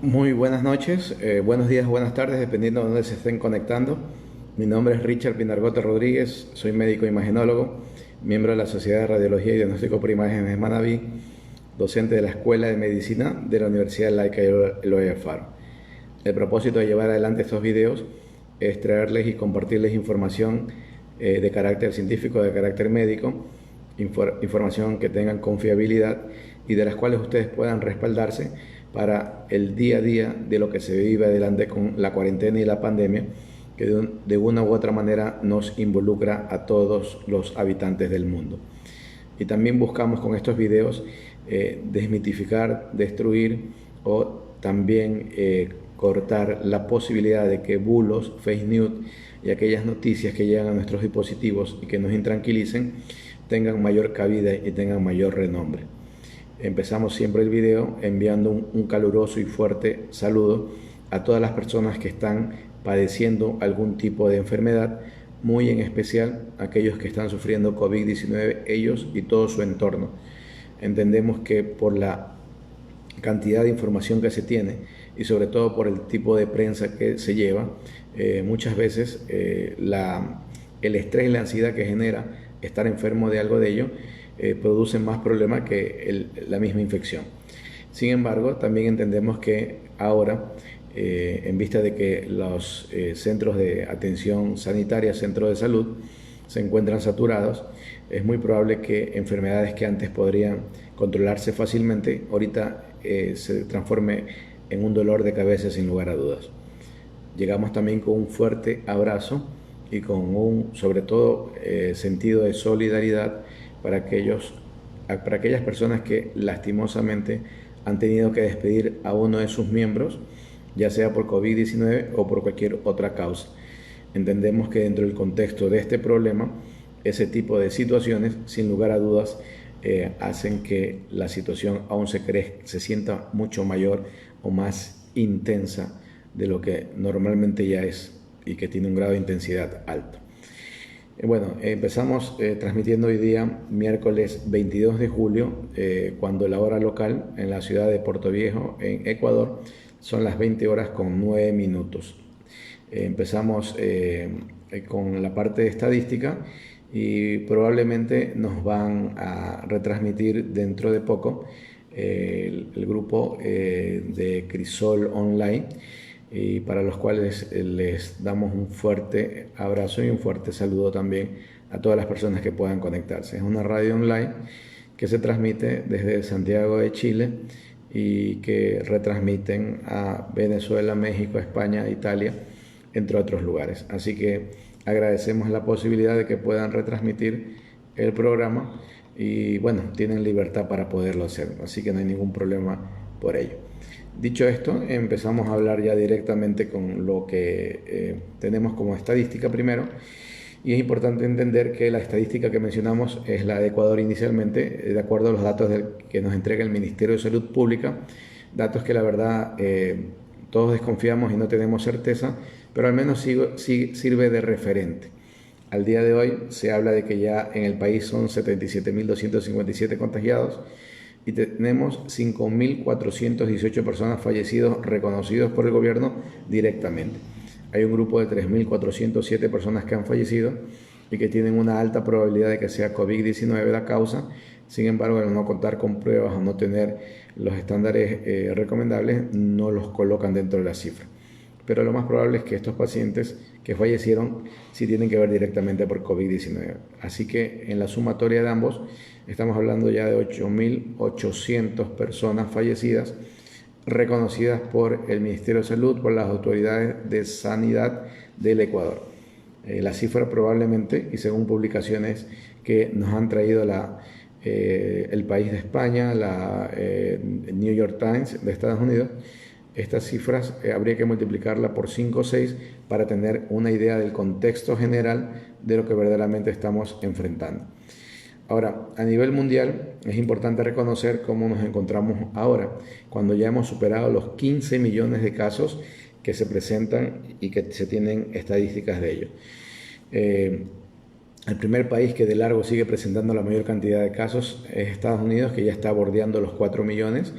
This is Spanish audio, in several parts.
Muy buenas noches, buenos días, buenas tardes, dependiendo de dónde se estén conectando. Mi nombre es Richard Pinargote Rodríguez, soy médico imagenólogo, miembro de la Sociedad de Radiología y Diagnóstico por Imágenes de Manabí, docente de la Escuela de Medicina de la Universidad Laica Eloy Alfaro. El propósito de llevar adelante estos videos es traerles y compartirles información de carácter científico, de carácter médico, información que tengan confiabilidad y de las cuales ustedes puedan respaldarse para el día a día de lo que se vive adelante con la cuarentena y la pandemia, que de una u otra manera nos involucra a todos los habitantes del mundo. Y también buscamos con estos videos desmitificar, destruir o también cortar la posibilidad de que bulos, fake news y aquellas noticias que llegan a nuestros dispositivos y que nos intranquilicen tengan mayor cabida y tengan mayor renombre. Empezamos siempre el video enviando un caluroso y fuerte saludo a todas las personas que están padeciendo algún tipo de enfermedad, muy en especial aquellos que están sufriendo COVID-19, ellos y todo su entorno. Entendemos que por la cantidad de información que se tiene y sobre todo por el tipo de prensa que se lleva, muchas veces el estrés y la ansiedad que genera estar enfermo de algo de ello producen más problemas que la misma infección. Sin embargo, también entendemos que ahora, en vista de que los centros de atención sanitaria, centros de salud, se encuentran saturados, es muy probable que enfermedades que antes podrían controlarse fácilmente, ahorita se transforme en un dolor de cabeza sin lugar a dudas. Llegamos también con un fuerte abrazo y con un, sobre todo, sentido de solidaridad para aquellas personas que lastimosamente han tenido que despedir a uno de sus miembros, ya sea por COVID-19 o por cualquier otra causa. Entendemos que dentro del contexto de este problema, ese tipo de situaciones, sin lugar a dudas, hacen que la situación aún se sienta mucho mayor o más intensa de lo que normalmente ya es y que tiene un grado de intensidad alto. Bueno, empezamos transmitiendo hoy día, miércoles 22 de julio, cuando la hora local en la ciudad de Puerto Viejo, en Ecuador, son las 20 horas con 9 minutos. Empezamos con la parte de estadística y probablemente nos van a retransmitir dentro de poco el grupo de Crisol Online, y para los cuales les damos un fuerte abrazo y un fuerte saludo también a todas las personas que puedan conectarse. Es una radio online que se transmite desde Santiago de Chile y que retransmiten a Venezuela, México, España, Italia, entre otros lugares. Así que agradecemos la posibilidad de que puedan retransmitir el programa y bueno, tienen libertad para poderlo hacer, así que no hay ningún problema por ello. Dicho esto, empezamos a hablar ya directamente con lo que tenemos como estadística primero, y es importante entender que la estadística que mencionamos es la de Ecuador inicialmente, de acuerdo a los datos que nos entrega el Ministerio de Salud Pública, datos que la verdad todos desconfiamos y no tenemos certeza, pero al menos sirve de referente. Al día de hoy se habla de que ya en el país son 77.257 contagiados, y tenemos 5.418 personas fallecidos reconocidos por el gobierno directamente. Hay un grupo de 3.407 personas que han fallecido y que tienen una alta probabilidad de que sea COVID-19 la causa. Sin embargo, al no contar con pruebas o no tener los estándares recomendables, no los colocan dentro de la cifra. Pero lo más probable es que estos pacientes que fallecieron sí tienen que ver directamente por COVID-19. Así que en la sumatoria de ambos estamos hablando ya de 8.800 personas fallecidas reconocidas por el Ministerio de Salud, por las autoridades de sanidad del Ecuador. La cifra probablemente, y según publicaciones que nos han traído el País de España, New York Times de Estados Unidos, estas cifras habría que multiplicarla por 5 o 6 para tener una idea del contexto general de lo que verdaderamente estamos enfrentando. Ahora, a nivel mundial es importante reconocer cómo nos encontramos ahora, cuando ya hemos superado los 15 millones de casos que se presentan y que se tienen estadísticas de ellos. El primer país que de largo sigue presentando la mayor cantidad de casos es Estados Unidos, que ya está bordeando los 4 millones,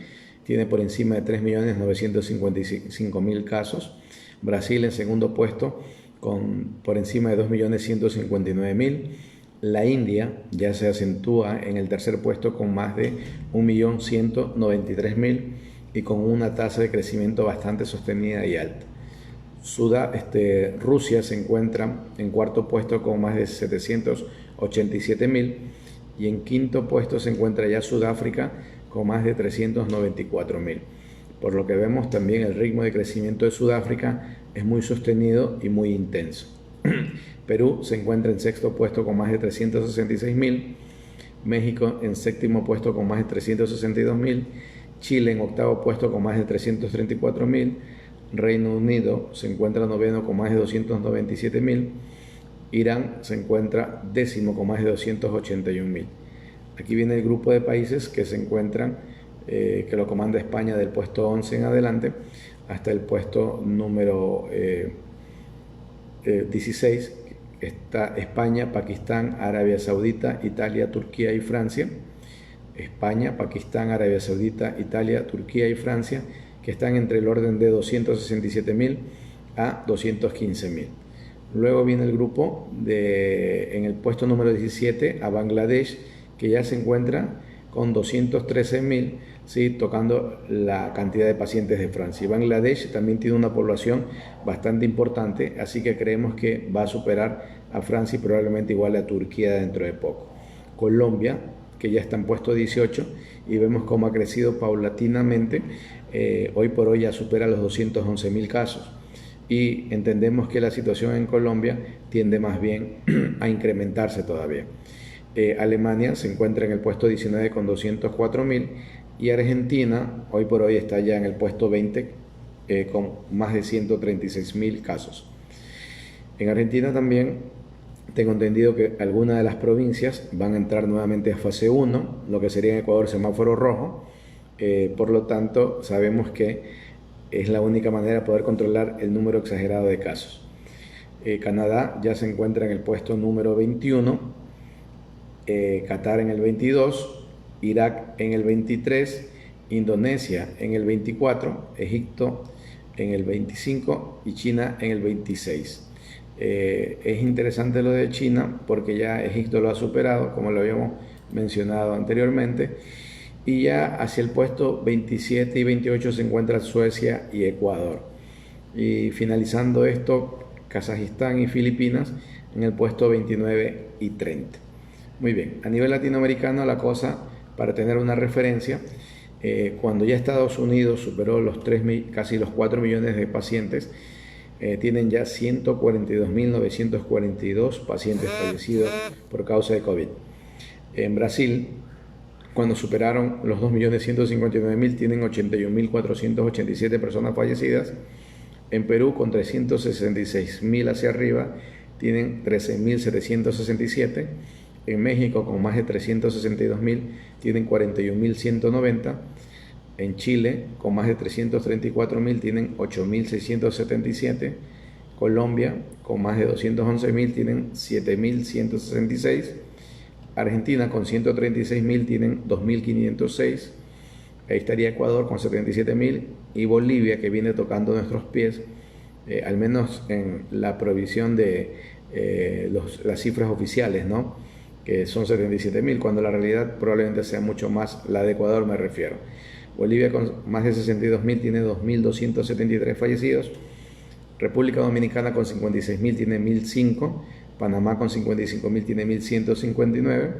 tiene por encima de 3.955.000 casos. Brasil en segundo puesto por encima de 2.159.000. La India ya se acentúa en el tercer puesto con más de 1.193.000 y con una tasa de crecimiento bastante sostenida y alta. Rusia se encuentra en cuarto puesto con más de 787.000 y en quinto puesto se encuentra ya Sudáfrica con más de 394.000. Por lo que vemos también el ritmo de crecimiento de Sudáfrica es muy sostenido y muy intenso. Perú se encuentra en sexto puesto con más de 366.000, México en séptimo puesto con más de 362.000, Chile en octavo puesto con más de 334.000, Reino Unido se encuentra noveno con más de 297.000, Irán se encuentra décimo con más de 281.000. Aquí viene el grupo de países que se encuentran, que lo comanda España del puesto 11 en adelante hasta el puesto número 16. Está España, Pakistán, Arabia Saudita, Italia, Turquía y Francia. España, Pakistán, Arabia Saudita, Italia, Turquía y Francia, que están entre el orden de 267.000 a 215.000. Luego viene el grupo en el puesto número 17 a Bangladesh, que ya se encuentra con 213.000, ¿sí?, tocando la cantidad de pacientes de Francia. Y Bangladesh también tiene una población bastante importante, así que creemos que va a superar a Francia y probablemente igual a Turquía dentro de poco. Colombia, que ya está en puesto 18 y vemos cómo ha crecido paulatinamente, hoy por hoy ya supera los 211.000 casos. Y entendemos que la situación en Colombia tiende más bien a incrementarse todavía. Alemania se encuentra en el puesto 19 con 204.000 y Argentina hoy por hoy está ya en el puesto 20 con más de 136.000 casos. En Argentina también tengo entendido que algunas de las provincias van a entrar nuevamente a fase 1, lo que sería en Ecuador semáforo rojo. Por lo tanto, sabemos que es la única manera de poder controlar el número exagerado de casos. Canadá ya se encuentra en el puesto número 21, Qatar en el 22, Irak en el 23, Indonesia en el 24, Egipto en el 25 y China en el 26. Es interesante lo de China porque ya Egipto lo ha superado, como lo habíamos mencionado anteriormente, y ya hacia el puesto 27 y 28 se encuentran Suecia y Ecuador. Y finalizando esto, Kazajistán y Filipinas en el puesto 29 y 30. Muy bien, a nivel latinoamericano la cosa, para tener una referencia, cuando ya Estados Unidos superó casi los 4 millones de pacientes, tienen ya 142.942 pacientes fallecidos por causa de COVID. En Brasil, cuando superaron los 2.159.000, tienen 81.487 personas fallecidas. En Perú, con 366.000 hacia arriba, tienen 13.767. En México, con más de 362.000, tienen 41.190. En Chile, con más de 334.000, tienen 8.677. Colombia, con más de 211.000, tienen 7.166. Argentina, con 136.000, tienen 2.506. Ahí estaría Ecuador con 77.000 y Bolivia, que viene tocando nuestros pies, al menos en la provisión de las cifras oficiales, ¿no?, que son 77.000, cuando la realidad probablemente sea mucho más, la de Ecuador me refiero. Bolivia con más de 62.000 tiene 2.273 fallecidos. República Dominicana con 56.000 tiene 1.005. Panamá con 55.000 tiene 1.159,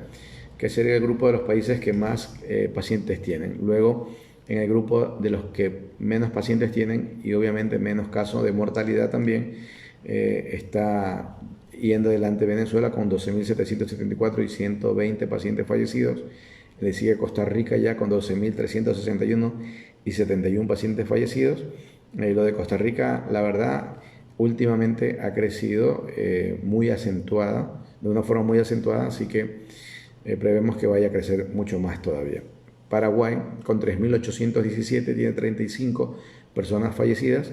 que sería el grupo de los países que más pacientes tienen. Luego, en el grupo de los que menos pacientes tienen y obviamente menos casos de mortalidad también, está yendo adelante Venezuela con 12.774 y 120 pacientes fallecidos. Le sigue Costa Rica ya con 12.361 y 71 pacientes fallecidos. Lo de Costa Rica, la verdad, últimamente ha crecido de una forma muy acentuada, así que prevemos que vaya a crecer mucho más todavía. Paraguay, con 3.817, tiene 35 personas fallecidas.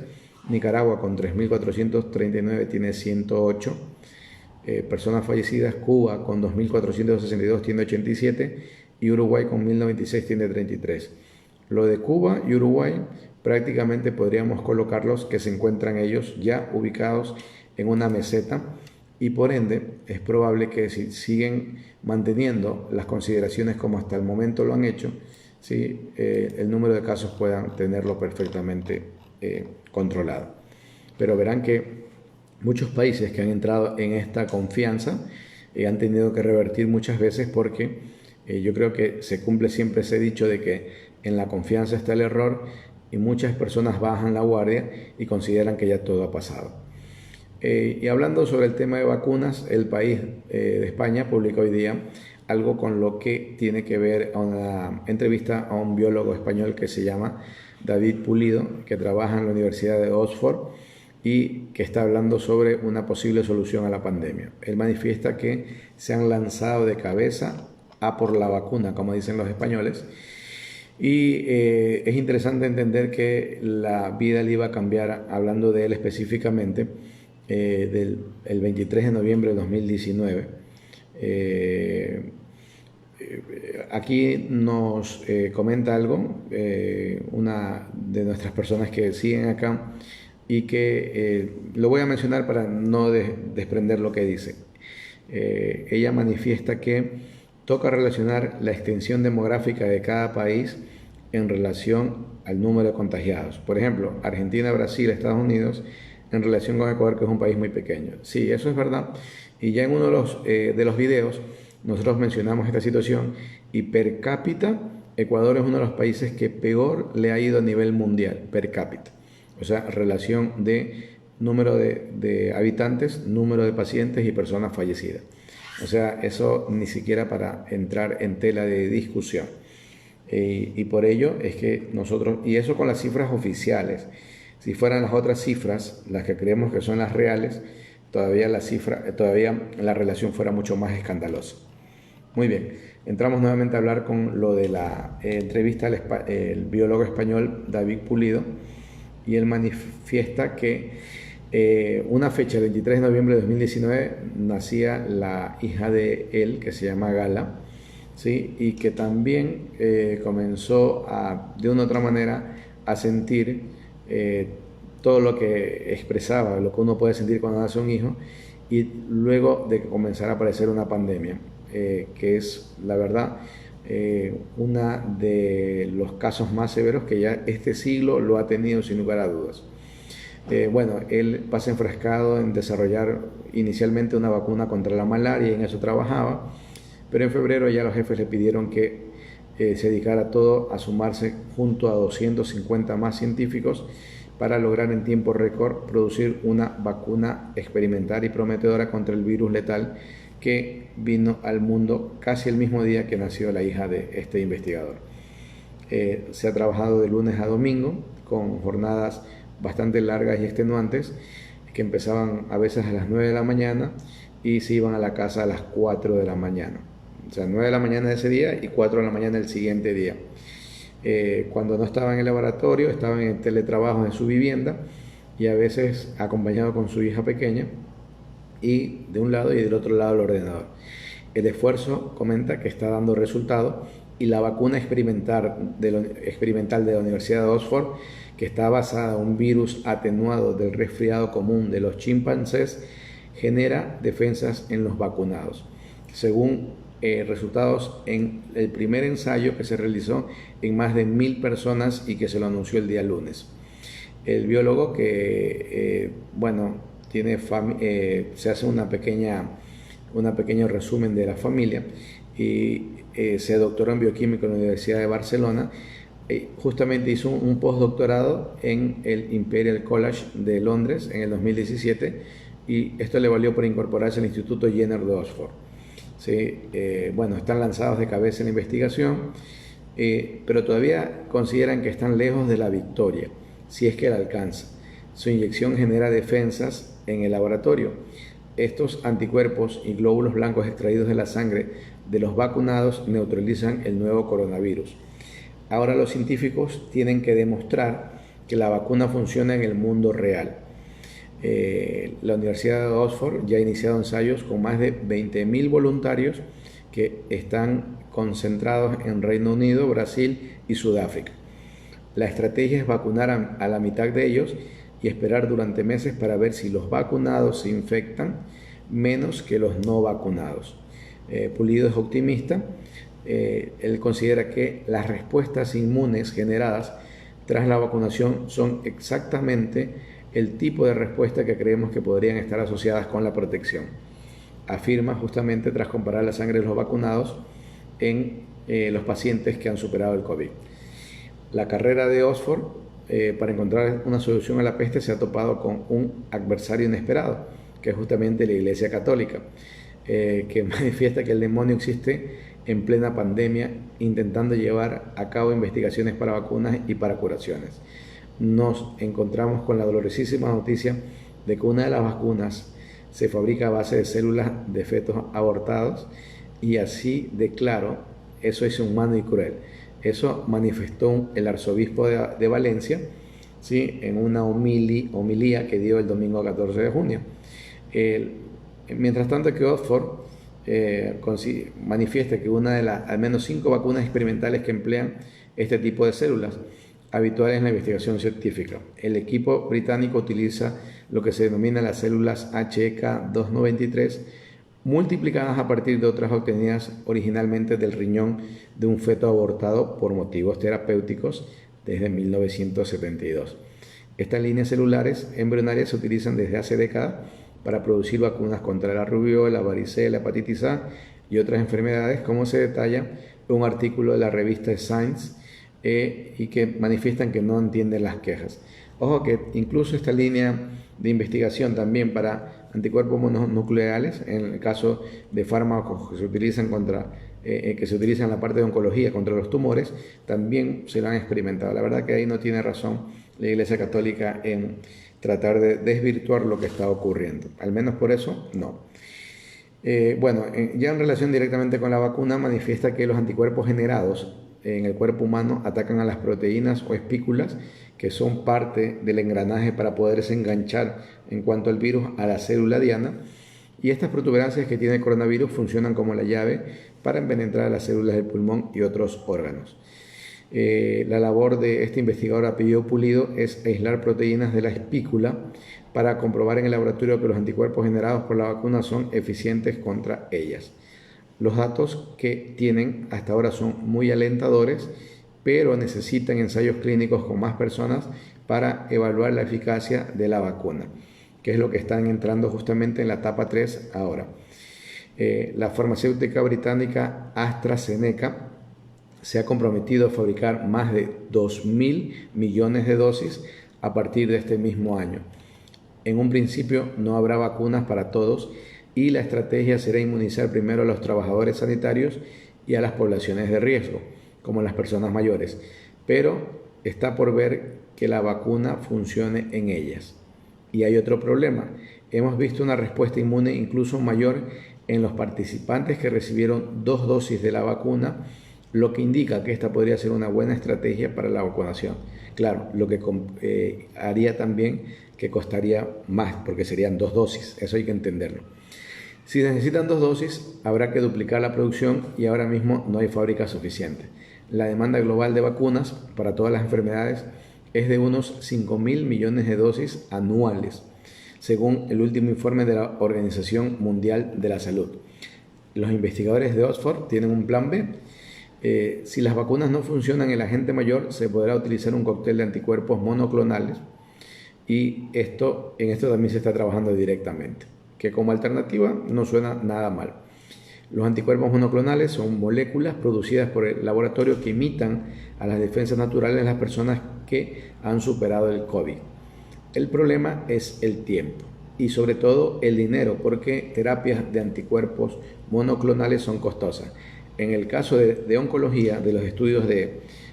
Nicaragua, con 3.439, tiene 108 personas fallecidas. Cuba, con 2.462, tiene 87. Y Uruguay, con 1.096, tiene 33. Lo de Cuba y Uruguay prácticamente podríamos colocarlos que se encuentran ellos ya ubicados en una meseta y por ende es probable que si siguen manteniendo las consideraciones como hasta el momento lo han hecho, ¿sí? El número de casos puedan tenerlo perfectamente controlado. Pero verán que muchos países que han entrado en esta confianza han tenido que revertir muchas veces porque yo creo que se cumple siempre ese dicho de que en la confianza está el error y muchas personas bajan la guardia y consideran que ya todo ha pasado. Y hablando sobre el tema de vacunas, el país de España publicó hoy día algo con lo que tiene que ver a una entrevista a un biólogo español que se llama David Pulido, que trabaja en la Universidad de Oxford y que está hablando sobre una posible solución a la pandemia. Él manifiesta que se han lanzado de cabeza a por la vacuna, como dicen los españoles, y es interesante entender que la vida le iba a cambiar, hablando de él específicamente, el 23 de noviembre de 2019. Aquí nos comenta algo una de nuestras personas que siguen acá y que lo voy a mencionar para no desprender lo que dice. Ella manifiesta que toca relacionar la extensión demográfica de cada país en relación al número de contagiados. Por ejemplo, Argentina, Brasil, Estados Unidos, en relación con Ecuador, que es un país muy pequeño. Sí, eso es verdad. Y ya en uno de los videos nosotros mencionamos esta situación y per cápita, Ecuador es uno de los países que peor le ha ido a nivel mundial, per cápita. O sea, relación de número de habitantes, número de pacientes y personas fallecidas. O sea, eso ni siquiera para entrar en tela de discusión. Y por ello es que nosotros, y eso con las cifras oficiales, si fueran las otras cifras, las que creemos que son las reales, todavía la relación fuera mucho más escandalosa. Muy bien, entramos nuevamente a hablar con lo de la entrevista al biólogo español David Pulido, y él manifiesta que una fecha, el 23 de noviembre de 2019, nacía la hija de él, que se llama Gala, ¿sí? Y que también comenzó de una u otra manera a sentir todo lo que expresaba, lo que uno puede sentir cuando nace un hijo, y luego de que comenzara a aparecer una pandemia, que es la verdad uno de los casos más severos que ya este siglo lo ha tenido sin lugar a dudas. Bueno, él pasa enfrascado en desarrollar inicialmente una vacuna contra la malaria y en eso trabajaba, pero en febrero ya los jefes le pidieron que se dedicara todo a sumarse junto a 250 más científicos para lograr en tiempo récord producir una vacuna experimental y prometedora contra el virus letal que vino al mundo casi el mismo día que nació la hija de este investigador. Se ha trabajado de lunes a domingo con jornadas bastante largas y extenuantes que empezaban a veces a las 9 de la mañana y se iban a la casa a las 4 de la mañana. O sea, 9 de la mañana de ese día y 4 de la mañana del siguiente día. Cuando no estaba en el laboratorio, estaba en el teletrabajo en su vivienda y a veces acompañado con su hija pequeña y de un lado y del otro lado el ordenador. El esfuerzo, comenta, que está dando resultado, y la vacuna experimental de la Universidad de Oxford, que está basada en un virus atenuado del resfriado común de los chimpancés, genera defensas en los vacunados, según resultados en el primer ensayo que se realizó en más de 1000 personas y que se lo anunció el día lunes. El biólogo que, se hace un pequeño resumen de la familia y se doctoró en bioquímica en la Universidad de Barcelona. Justamente hizo un postdoctorado en el Imperial College de Londres en el 2017 y esto le valió para incorporarse al Instituto Jenner de Oxford. ¿Sí? Están lanzados de cabeza en la investigación, pero todavía consideran que están lejos de la victoria, si es que la alcanza. Su inyección genera defensas en el laboratorio. Estos anticuerpos y glóbulos blancos extraídos de la sangre de los vacunados neutralizan el nuevo coronavirus. Ahora los científicos tienen que demostrar que la vacuna funciona en el mundo real. La Universidad de Oxford ya ha iniciado ensayos con más de 20.000 voluntarios que están concentrados en Reino Unido, Brasil y Sudáfrica. La estrategia es vacunar a la mitad de ellos y esperar durante meses para ver si los vacunados se infectan menos que los no vacunados. Pulido es optimista. Él considera que las respuestas inmunes generadas tras la vacunación son exactamente el tipo de respuesta que creemos que podrían estar asociadas con la protección. Afirma justamente tras comparar la sangre de los vacunados en los pacientes que han superado el COVID. La carrera de Oxford para encontrar una solución a la peste se ha topado con un adversario inesperado, que es justamente la Iglesia Católica, que manifiesta que el demonio existe en plena pandemia, intentando llevar a cabo investigaciones para vacunas y para curaciones. Nos encontramos con la dolorosísima noticia de que una de las vacunas se fabrica a base de células de fetos abortados, y así de claro, eso es inhumano y cruel. Eso manifestó el arzobispo de Valencia, ¿sí?, en una homilía que dio el domingo 14 de junio. Mientras tanto que Oxford manifiesta que una de las al menos 5 vacunas experimentales que emplean este tipo de células habituales en la investigación científica. El equipo británico utiliza lo que se denomina las células HEK293, multiplicadas a partir de otras obtenidas originalmente del riñón de un feto abortado por motivos terapéuticos desde 1972. Estas líneas celulares embrionarias se utilizan desde hace décadas para producir vacunas contra la rubiola, varicela, hepatitis A y otras enfermedades, como se detalla en un artículo de la revista Science, y que manifiestan que no entienden las quejas. Ojo que incluso esta línea de investigación también para anticuerpos mononucleares, en el caso de fármacos que se utilizan en la parte de oncología contra los tumores, también se lo han experimentado. La verdad que ahí no tiene razón la Iglesia Católica en tratar de desvirtuar lo que está ocurriendo. Al menos por eso, no. Ya en relación directamente con la vacuna, manifiesta que los anticuerpos generados en el cuerpo humano atacan a las proteínas o espículas que son parte del engranaje para poderse enganchar en cuanto al virus a la célula diana, y estas protuberancias que tiene el coronavirus funcionan como la llave para envenenar a las células del pulmón y otros órganos. La labor de este investigador apellido Pulido es aislar proteínas de la espícula para comprobar en el laboratorio que los anticuerpos generados por la vacuna son eficientes contra ellas. Los datos que tienen hasta ahora son muy alentadores, pero necesitan ensayos clínicos con más personas para evaluar la eficacia de la vacuna, que es lo que están entrando justamente en la etapa 3 ahora. La farmacéutica británica AstraZeneca se ha comprometido a fabricar más de 2.000 millones de dosis a partir de este mismo año. En un principio no habrá vacunas para todos, y la estrategia será inmunizar primero a los trabajadores sanitarios y a las poblaciones de riesgo, como las personas mayores, pero está por ver que la vacuna funcione en ellas. Y hay otro problema: hemos visto una respuesta inmune incluso mayor en los participantes que recibieron 2 dosis de la vacuna, lo que indica que esta podría ser una buena estrategia para la vacunación. Claro, lo que haría también que costaría más, porque serían 2 dosis, eso hay que entenderlo. Si necesitan 2 dosis, habrá que duplicar la producción y ahora mismo no hay fábricas suficientes. La demanda global de vacunas para todas las enfermedades es de unos 5.000 millones de dosis anuales, según el último informe de la Organización Mundial de la Salud. Los investigadores de Oxford tienen un plan B. Si las vacunas no funcionan en la gente mayor, se podrá utilizar un cóctel de anticuerpos monoclonales, y en esto también se está trabajando directamente, que como alternativa no suena nada mal. Los anticuerpos monoclonales son moléculas producidas por el laboratorio que imitan a las defensas naturales de las personas que han superado el COVID. El problema es el tiempo y sobre todo el dinero, porque terapias de anticuerpos monoclonales son costosas. En el caso de oncología, de los estudios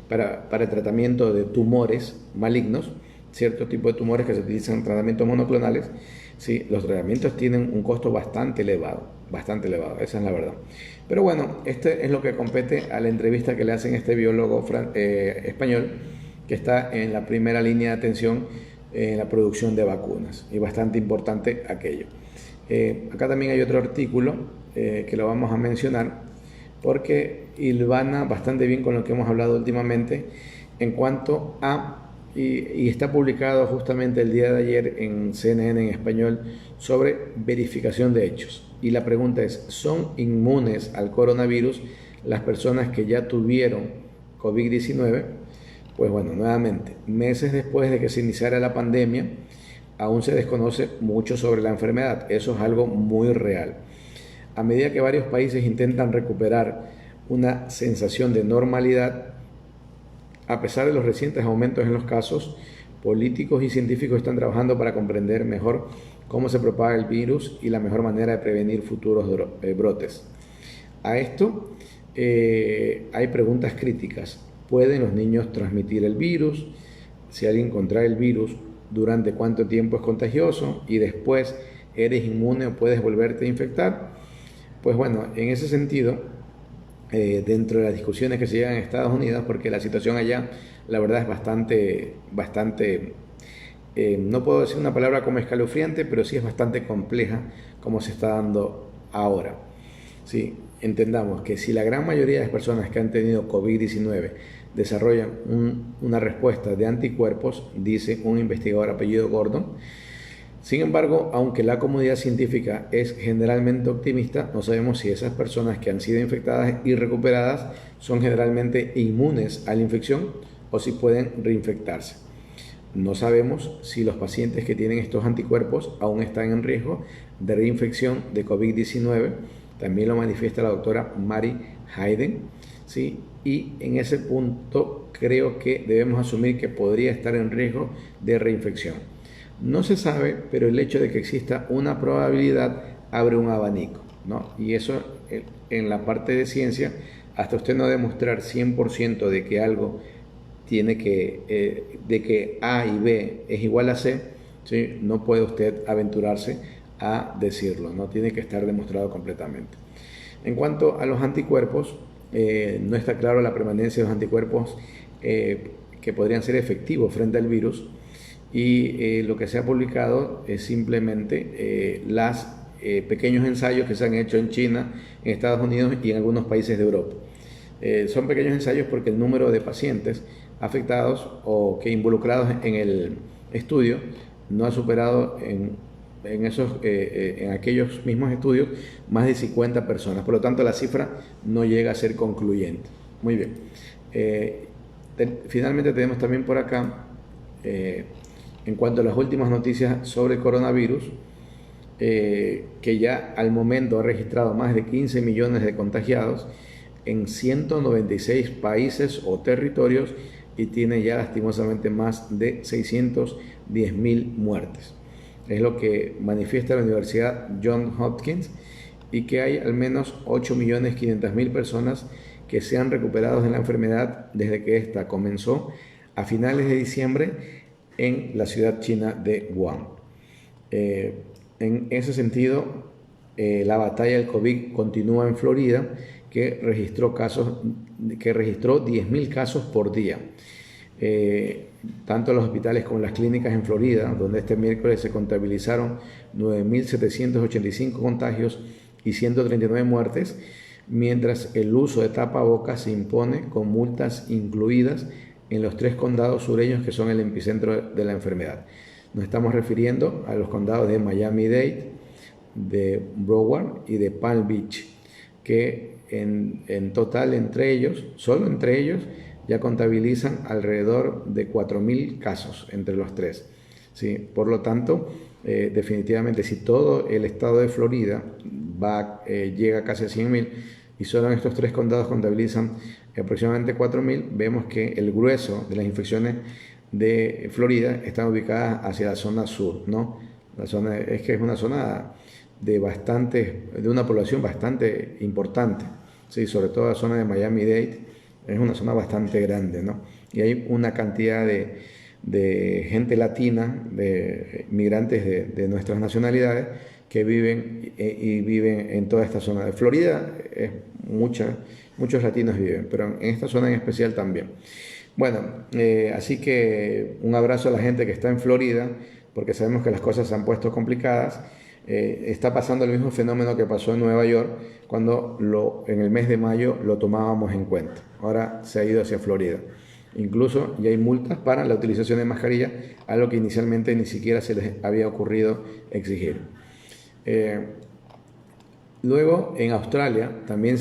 para el tratamiento de tumores malignos, ciertos tipos de tumores que se utilizan en tratamientos monoclonales, sí, los tratamientos tienen un costo bastante elevado, esa es la verdad. Pero bueno, este es lo que compete a la entrevista que le hacen a este biólogo español, que está en la primera línea de atención en la producción de vacunas, y bastante importante aquello. Acá también hay otro artículo que lo vamos a mencionar porque hilvana bastante bien con lo que hemos hablado últimamente, en cuanto a, y está publicado justamente el día de ayer en CNN en español, sobre verificación de hechos. Y la pregunta es, ¿son inmunes al coronavirus las personas que ya tuvieron COVID-19? Pues bueno, nuevamente, meses después de que se iniciara la pandemia, aún se desconoce mucho sobre la enfermedad. Eso es algo muy real. A medida que varios países intentan recuperar una sensación de normalidad, a pesar de los recientes aumentos en los casos, políticos y científicos están trabajando para comprender mejor cómo se propaga el virus y la mejor manera de prevenir futuros brotes. A esto hay preguntas críticas. ¿Pueden los niños transmitir el virus? Si alguien contrae el virus, ¿durante cuánto tiempo es contagioso? Y después, ¿eres inmune o puedes volverte a infectar? Pues bueno, en ese sentido, dentro de las discusiones que se llevan en Estados Unidos, porque la situación allá, la verdad, es bastante, no puedo decir una palabra como escalofriante, pero sí es bastante compleja como se está dando ahora. Sí, entendamos que si la gran mayoría de las personas que han tenido COVID-19 desarrollan una respuesta de anticuerpos, dice un investigador apellido Gordon. Sin embargo, aunque la comunidad científica es generalmente optimista, no sabemos si esas personas que han sido infectadas y recuperadas son generalmente inmunes a la infección o si pueden reinfectarse. No sabemos si los pacientes que tienen estos anticuerpos aún están en riesgo de reinfección de COVID-19. También lo manifiesta la doctora Mary Hayden, ¿sí? Y en ese punto creo que debemos asumir que podría estar en riesgo de reinfección. No se sabe, pero el hecho de que exista una probabilidad abre un abanico, ¿no? Y eso en la parte de ciencia, hasta usted no demostrar 100% de que algo tiene de que A y B es igual a C, ¿sí? No puede usted aventurarse a decirlo, no tiene que estar demostrado completamente. En cuanto a los anticuerpos, no está claro la permanencia de los anticuerpos que podrían ser efectivos frente al virus, y lo que se ha publicado es simplemente los pequeños ensayos que se han hecho en China, en Estados Unidos y en algunos países de Europa. Son pequeños ensayos porque el número de pacientes afectados o que involucrados en el estudio no ha superado en aquellos mismos estudios más de 50 personas. Por lo tanto, la cifra no llega a ser concluyente. Muy bien. Finalmente tenemos también por acá, en cuanto a las últimas noticias sobre el coronavirus, que ya al momento ha registrado más de 15 millones de contagiados en 196 países o territorios y tiene ya lastimosamente más de 610.000 muertes. Es lo que manifiesta la Universidad Johns Hopkins, y que hay al menos 8.500.000 personas que se han recuperado de la enfermedad desde que esta comenzó a finales de diciembre en la ciudad china de Wuhan. En ese sentido, la batalla del COVID continúa en Florida, que registró 10.000 casos por día. Tanto los hospitales como las clínicas en Florida, donde este miércoles se contabilizaron 9.785 contagios y 139 muertes, mientras el uso de tapabocas se impone con multas incluidas en los 3 condados sureños que son el epicentro de la enfermedad. Nos estamos refiriendo a los condados de Miami-Dade, de Broward y de Palm Beach, que en total solo entre ellos, ya contabilizan alrededor de 4.000 casos entre los 3. ¿Sí? Por lo tanto, definitivamente, si todo el estado de Florida llega casi a 100.000 y solo en estos 3 condados contabilizan aproximadamente 4.000, vemos que el grueso de las infecciones de Florida están ubicadas hacia la zona sur, ¿no? La zona es una zona de una población bastante importante, ¿sí? Sobre todo la zona de Miami-Dade es una zona bastante grande, ¿no? Y hay una cantidad de gente latina, de migrantes de nuestras nacionalidades que viven en toda esta zona. De Florida muchos latinos viven, pero en esta zona en especial también. Bueno, así que un abrazo a la gente que está en Florida, porque sabemos que las cosas se han puesto complicadas. Está pasando el mismo fenómeno que pasó en Nueva York cuando en el mes de mayo lo tomábamos en cuenta. Ahora se ha ido hacia Florida. Incluso ya hay multas para la utilización de mascarilla, algo que inicialmente ni siquiera se les había ocurrido exigir. Luego, en Australia también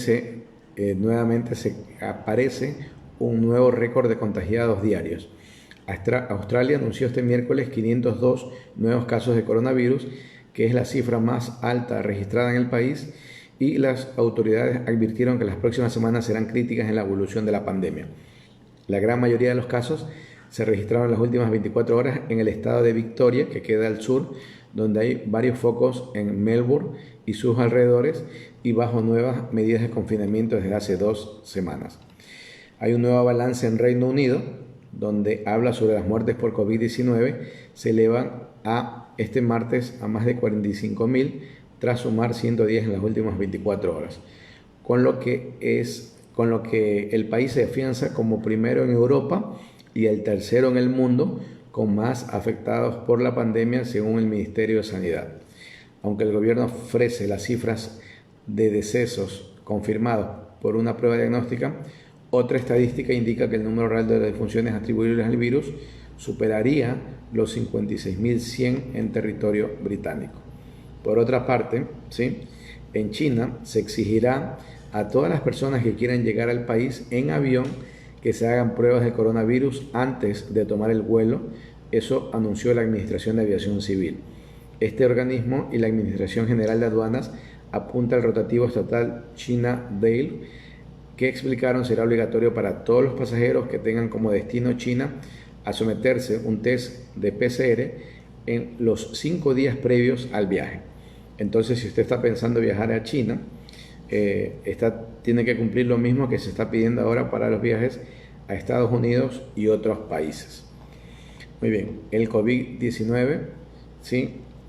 nuevamente se aparece un nuevo récord de contagiados diarios. Australia anunció este miércoles 502 nuevos casos de coronavirus, que es la cifra más alta registrada en el país, y las autoridades advirtieron que las próximas semanas serán críticas en la evolución de la pandemia. La gran mayoría de los casos se registraron en las últimas 24 horas en el estado de Victoria, que queda al sur, donde hay varios focos en Melbourne y sus alrededores, y bajo nuevas medidas de confinamiento desde hace 2 semanas. Hay un nuevo balance en Reino Unido, donde habla sobre las muertes por COVID-19, se elevan este martes a más de 45.000, tras sumar 110 en las últimas 24 horas, con lo que el país se afianza como primero en Europa y el tercero en el mundo con más afectados por la pandemia, según el Ministerio de Sanidad. Aunque el gobierno ofrece las cifras de decesos confirmados por una prueba diagnóstica, otra estadística indica que el número real de defunciones atribuibles al virus superaría los 56.100 en territorio británico. Por otra parte, en China se exigirá a todas las personas que quieran llegar al país en avión que se hagan pruebas de coronavirus antes de tomar el vuelo. Eso anunció la Administración de Aviación Civil. Este organismo y la Administración General de Aduanas apunta al rotativo estatal China Daily, que explicaron será obligatorio para todos los pasajeros que tengan como destino China a someterse un test de PCR en los 5 días previos al viaje. Entonces, si usted está pensando viajar a China, tiene que cumplir lo mismo que se está pidiendo ahora para los viajes a Estados Unidos y otros países. Muy bien, el COVID-19,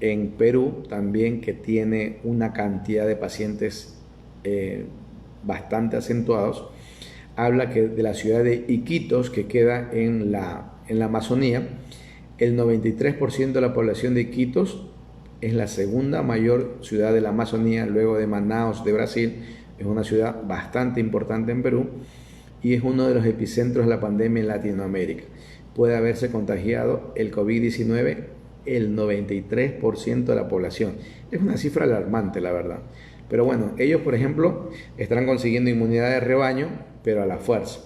en Perú también, que tiene una cantidad de pacientes bastante acentuados, habla que de la ciudad de Iquitos, que queda en la Amazonía, el 93% de la población de Iquitos es la segunda mayor ciudad de la Amazonía, luego de Manaos de Brasil. Es una ciudad bastante importante en Perú y es uno de los epicentros de la pandemia en Latinoamérica. Puede haberse contagiado el COVID-19 el 93% de la población. Es una cifra alarmante, la verdad. Pero bueno, ellos, por ejemplo, estarán consiguiendo inmunidad de rebaño, pero a la fuerza,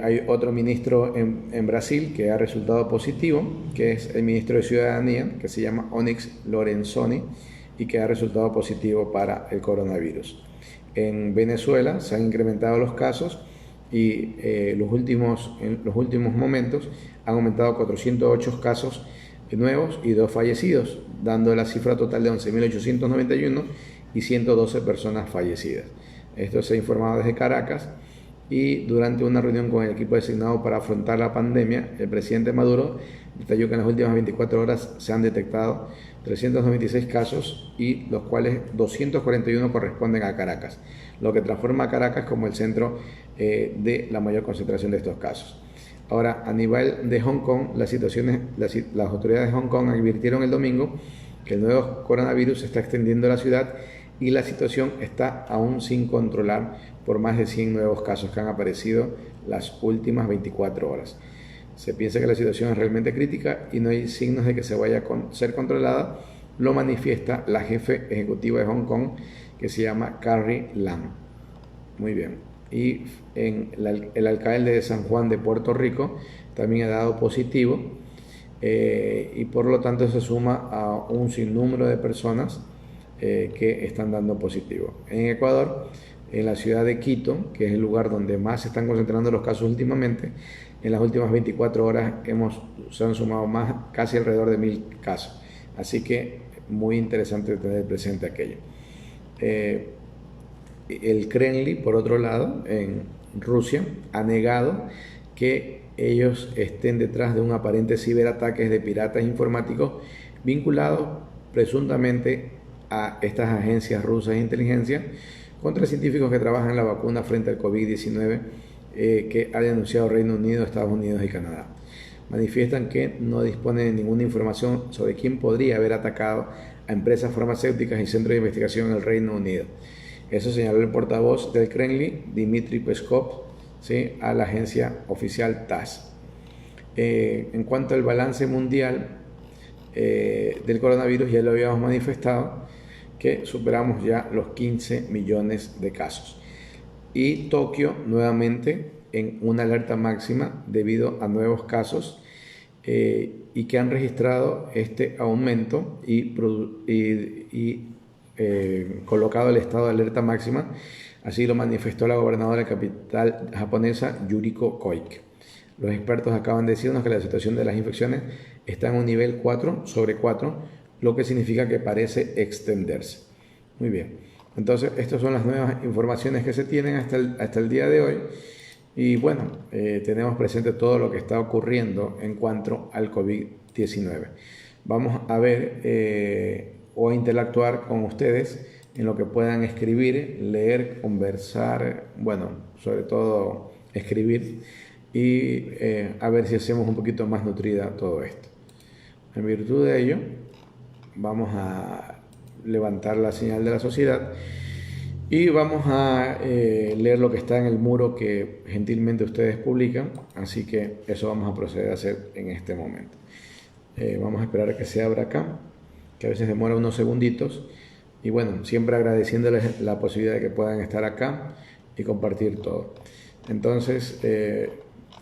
hay otro ministro en Brasil que ha resultado positivo, que es el ministro de Ciudadanía, que se llama Onyx Lorenzoni, y que ha resultado positivo para el coronavirus. En Venezuela se han incrementado los casos y en los últimos momentos han aumentado 408 casos nuevos y 2 fallecidos, dando la cifra total de 11.891 y 112 personas fallecidas. Esto se ha informado desde Caracas. Y durante una reunión con el equipo designado para afrontar la pandemia, el presidente Maduro detalló que en las últimas 24 horas se han detectado 396 casos, y los cuales 241 corresponden a Caracas, lo que transforma a Caracas como el centro de la mayor concentración de estos casos. Ahora, a nivel de Hong Kong, las autoridades de Hong Kong advirtieron el domingo que el nuevo coronavirus se está extendiendo a la ciudad y la situación está aún sin controlar por más de 100 nuevos casos que han aparecido las últimas 24 horas. Se piensa que la situación es realmente crítica y no hay signos de que se vaya a ser controlada, lo manifiesta la jefe ejecutiva de Hong Kong, que se llama Carrie Lam. Muy bien. Y el alcalde de San Juan de Puerto Rico también ha dado positivo, y por lo tanto se suma a un sinnúmero de personas que están dando positivo. En Ecuador, en la ciudad de Quito, que es el lugar donde más se están concentrando los casos últimamente, en las últimas 24 horas se han sumado casi alrededor de 1.000 casos. Así que muy interesante tener presente aquello. El Kremlin, por otro lado, en Rusia, ha negado que ellos estén detrás de un aparente ciberataque de piratas informáticos vinculados presuntamente a estas agencias rusas de inteligencia contra científicos que trabajan en la vacuna frente al COVID-19 que ha denunciado Reino Unido, Estados Unidos y Canadá. Manifiestan que no disponen de ninguna información sobre quién podría haber atacado a empresas farmacéuticas y centros de investigación en el Reino Unido. Eso señaló el portavoz del Kremlin, Dmitry Peskov, ¿sí?, a la agencia oficial TAS. En cuanto al balance mundial del coronavirus, ya lo habíamos manifestado, que superamos ya los 15 millones de casos. Y Tokio nuevamente en una alerta máxima debido a nuevos casos y que han registrado este aumento y colocado el estado de alerta máxima. Así lo manifestó la gobernadora de la capital japonesa, Yuriko Koike. Los expertos acaban de decirnos que la situación de las infecciones está en un nivel 4 sobre 4, lo que significa que parece extenderse. Muy bien, entonces estas son las nuevas informaciones que se tienen hasta el día de hoy. Y bueno, tenemos presente todo lo que está ocurriendo en cuanto al COVID-19. Vamos a ver o a interactuar con ustedes en lo que puedan escribir, leer, conversar, bueno, sobre todo escribir, y a ver si hacemos un poquito más nutrida todo esto. En virtud de ello, vamos a levantar la señal de la sociedad y vamos a leer lo que está en el muro que gentilmente ustedes publican, así que eso vamos a proceder a hacer en este momento. Vamos a esperar a que se abra acá, que a veces demora unos segunditos, y bueno, siempre agradeciéndoles la posibilidad de que puedan estar acá y compartir todo. Entonces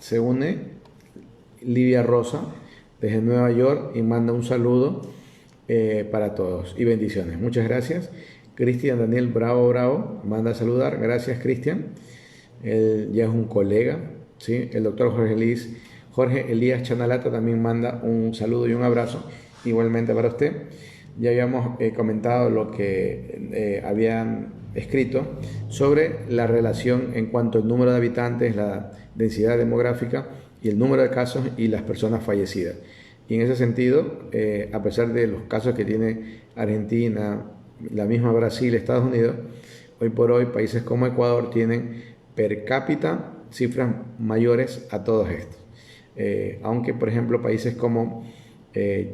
se une Livia Rosa desde Nueva York y manda un saludo para todos y bendiciones. Muchas gracias. Cristian Daniel Bravo manda a saludar. Gracias, Cristian. Él ya es un colega, ¿sí? El doctor Jorge Elías Chanalata también manda un saludo y un abrazo igualmente para usted. Ya habíamos comentado lo que habían escrito sobre la relación en cuanto al número de habitantes, la densidad demográfica y el número de casos y las personas fallecidas. Y en ese sentido, a pesar de los casos que tiene Argentina, la misma Brasil, Estados Unidos, hoy por hoy países como Ecuador tienen per cápita cifras mayores a todos estos. Aunque, por ejemplo, países como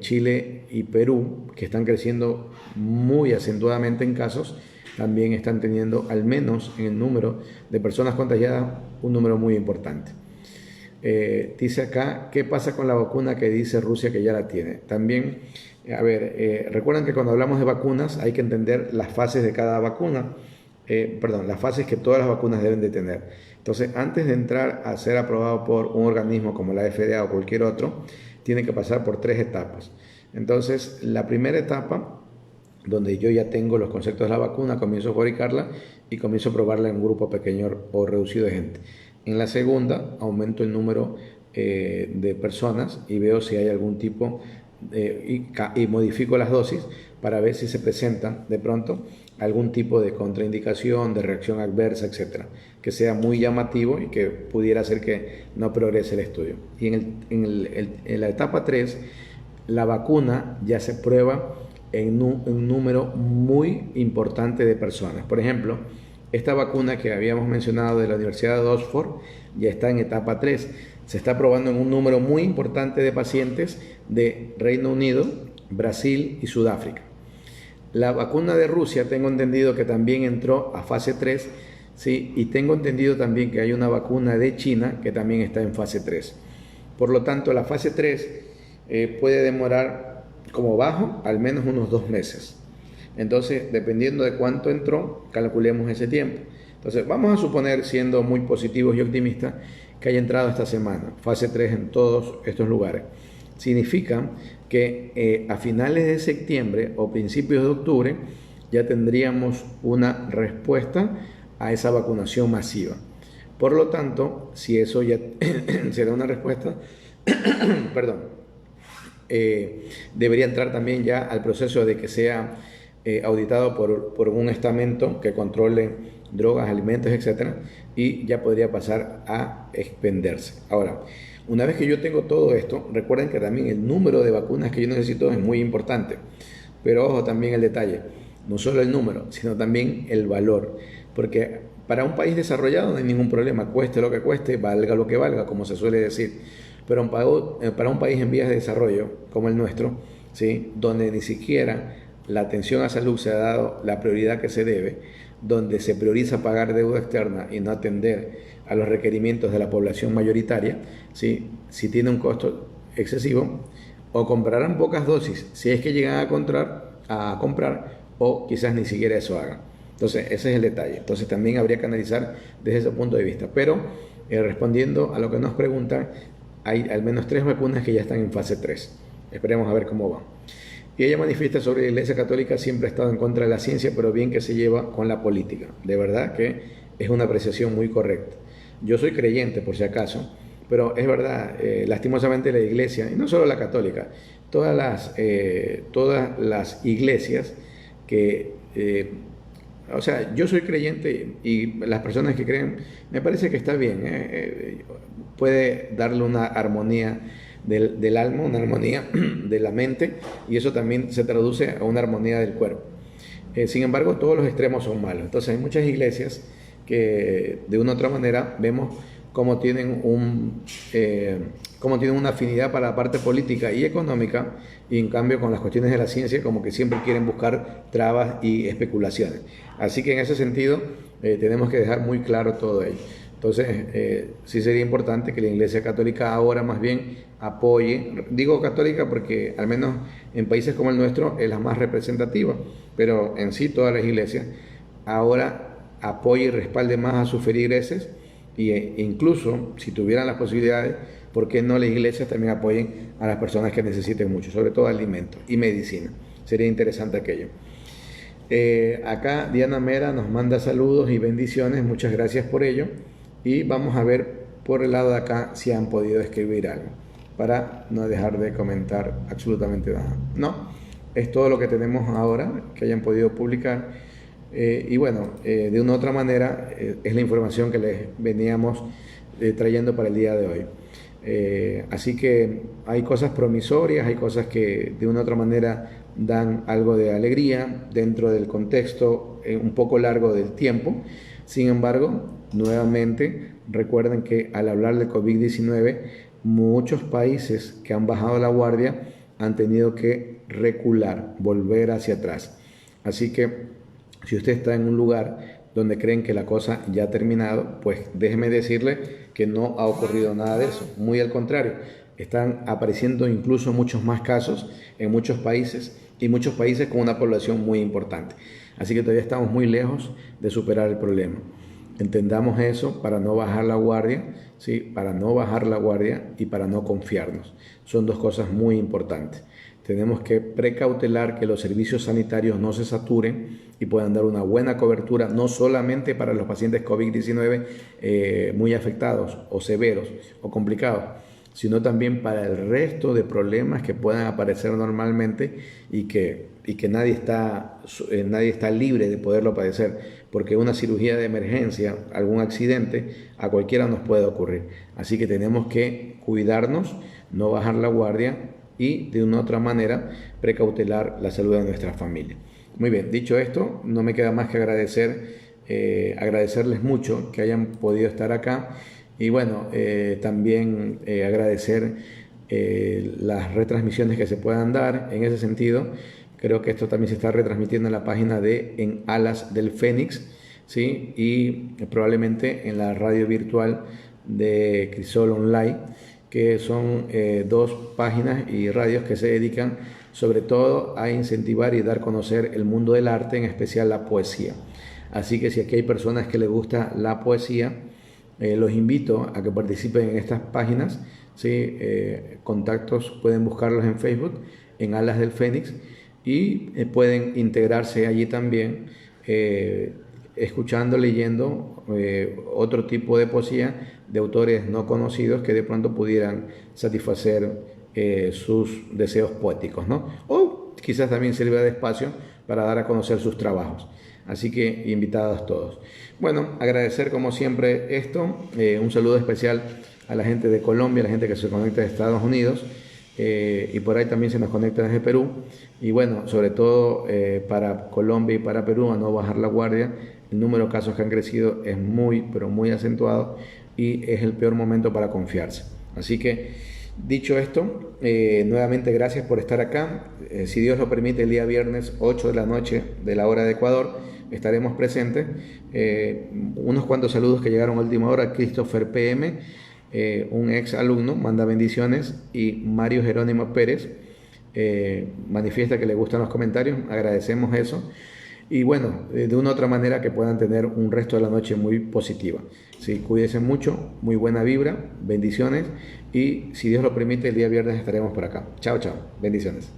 Chile y Perú, que están creciendo muy acentuadamente en casos, también están teniendo, al menos en el número de personas contagiadas, un número muy importante. Dice acá, ¿qué pasa con la vacuna que dice Rusia que ya la tiene? También, a ver, recuerden que cuando hablamos de vacunas hay que entender las fases de cada vacuna, las fases que todas las vacunas deben de tener. Entonces, antes de entrar a ser aprobado por un organismo como la FDA o cualquier otro, tiene que pasar por 3 etapas. Entonces, la primera etapa, donde yo ya tengo los conceptos de la vacuna, comienzo a fabricarla y comienzo a probarla en un grupo pequeño o reducido de gente. En la segunda, aumento el número de personas y veo si hay algún tipo y modifico las dosis para ver si se presentan de pronto algún tipo de contraindicación, de reacción adversa, etcétera, que sea muy llamativo y que pudiera hacer que no progrese el estudio. Y en la etapa 3, la vacuna ya se prueba en un número muy importante de personas. Por ejemplo, esta vacuna que habíamos mencionado de la Universidad de Oxford ya está en etapa 3. Se está probando en un número muy importante de pacientes de Reino Unido, Brasil y Sudáfrica. La vacuna de Rusia tengo entendido que también entró a fase 3, ¿sí? Y tengo entendido también que hay una vacuna de China que también está en fase 3. Por lo tanto, la fase 3 puede demorar como bajo al menos unos 2 meses. Entonces, dependiendo de cuánto entró, calculemos ese tiempo. Entonces, vamos a suponer, siendo muy positivos y optimistas, que haya entrado esta semana, fase 3 en todos estos lugares. Significa que a finales de septiembre o principios de octubre ya tendríamos una respuesta a esa vacunación masiva. Por lo tanto, si eso ya será una respuesta, debería entrar también ya al proceso de que sea auditado por un estamento que controle drogas, alimentos, etcétera, y ya podría pasar a expenderse. Ahora, una vez que yo tengo todo esto, recuerden que también el número de vacunas que yo necesito es muy importante, pero ojo también el detalle, no solo el número, sino también el valor, porque para un país desarrollado no hay ningún problema, cueste lo que cueste, valga lo que valga, como se suele decir, pero para un país en vías de desarrollo como el nuestro, ¿sí?, donde ni siquiera la atención a salud se ha dado la prioridad que se debe, donde se prioriza pagar deuda externa y no atender a los requerimientos de la población mayoritaria, ¿sí? Si tiene un costo excesivo, o comprarán pocas dosis si es que llegan a comprar, o quizás ni siquiera eso hagan. Entonces ese es el detalle. Entonces también habría que analizar desde ese punto de vista. Pero respondiendo a lo que nos preguntan, hay al menos 3 vacunas que ya están en fase 3. Esperemos a ver cómo van. Y ella manifiesta sobre la Iglesia Católica: siempre ha estado en contra de la ciencia, pero bien que se lleva con la política. De verdad que es una apreciación muy correcta. Yo soy creyente, por si acaso, pero es verdad, lastimosamente la Iglesia, y no solo la católica, todas las iglesias que... o sea, yo soy creyente y las personas que creen, me parece que está bien, puede darle una armonía del alma, una armonía de la mente, y eso también se traduce a una armonía del cuerpo. Sin embargo, todos los extremos son malos. Entonces hay muchas iglesias que de una u otra manera vemos cómo tienen una afinidad para la parte política y económica, y en cambio con las cuestiones de la ciencia como que siempre quieren buscar trabas y especulaciones. Así que en ese sentido tenemos que dejar muy claro todo ello. Entonces sí sería importante que la Iglesia Católica ahora más bien apoye, digo católica porque al menos en países como el nuestro es la más representativa, pero en sí todas las iglesias ahora apoye y respalde más a sus feligreses, e incluso si tuvieran las posibilidades, ¿por qué no las iglesias también apoyen a las personas que necesiten mucho, sobre todo alimentos y medicina? Sería interesante aquello. Acá Diana Mera nos manda saludos y bendiciones, muchas gracias por ello, y vamos a ver por el lado de acá si han podido escribir algo, para no dejar de comentar absolutamente nada. No, es todo lo que tenemos ahora que hayan podido publicar. Y bueno, de una u otra manera es la información que les veníamos trayendo para el día de hoy. Así que hay cosas promisorias, hay cosas que de una u otra manera dan algo de alegría dentro del contexto un poco largo del tiempo. Sin embargo, nuevamente recuerden que al hablar de COVID-19, muchos países que han bajado la guardia han tenido que recular, volver hacia atrás. Así que si usted está en un lugar donde creen que la cosa ya ha terminado, pues déjeme decirle que no ha ocurrido nada de eso. Muy al contrario, están apareciendo incluso muchos más casos en muchos países, y muchos países con una población muy importante. Así que todavía estamos muy lejos de superar el problema. Entendamos eso para no bajar la guardia, ¿sí? Para no bajar la guardia y para no confiarnos. Son dos cosas muy importantes. Tenemos que precautelar que los servicios sanitarios no se saturen y puedan dar una buena cobertura, no solamente para los pacientes COVID-19 muy afectados o severos o complicados, sino también para el resto de problemas que puedan aparecer normalmente y que nadie está libre de poderlo padecer, porque una cirugía de emergencia, algún accidente, a cualquiera nos puede ocurrir. Así que tenemos que cuidarnos, no bajar la guardia y de una u otra manera precautelar la salud de nuestra familia. Muy bien, dicho esto, no me queda más que agradecerles mucho que hayan podido estar acá, y bueno, también agradecer las retransmisiones que se puedan dar. En ese sentido, creo que esto también se está retransmitiendo en la página de En Alas del Fénix, ¿sí? Y probablemente en la radio virtual de Crisol Online, que son 2 páginas y radios que se dedican sobre todo a incentivar y dar a conocer el mundo del arte, en especial la poesía. Así que si aquí hay personas que les gusta la poesía, los invito a que participen en estas páginas, ¿sí? Contactos pueden buscarlos en Facebook, en Alas del Fénix, y pueden integrarse allí también, escuchando, leyendo otro tipo de poesía de autores no conocidos que de pronto pudieran satisfacer sus deseos poéticos, ¿no? O quizás también sirva de espacio para dar a conocer sus trabajos. Así que invitados todos. Bueno, agradecer como siempre esto, un saludo especial a la gente de Colombia, a la gente que se conecta de Estados Unidos, y por ahí también se nos conecta desde Perú. Y bueno, sobre todo para Colombia y para Perú, a no bajar la guardia. El número de casos que han crecido es muy, pero muy acentuado, y es el peor momento para confiarse. Así que Dicho esto, nuevamente gracias por estar acá. Si Dios lo permite, el día viernes 8 de la noche de la hora de Ecuador estaremos presentes. Unos cuantos saludos que llegaron a última hora. Christopher PM, un ex alumno, manda bendiciones, y Mario Jerónimo Pérez manifiesta que le gustan los comentarios. Agradecemos eso. Y bueno, de una u otra manera que puedan tener un resto de la noche muy positiva. Sí, cuídense mucho, muy buena vibra, bendiciones, y si Dios lo permite, el día viernes estaremos por acá. Chao, chao, bendiciones.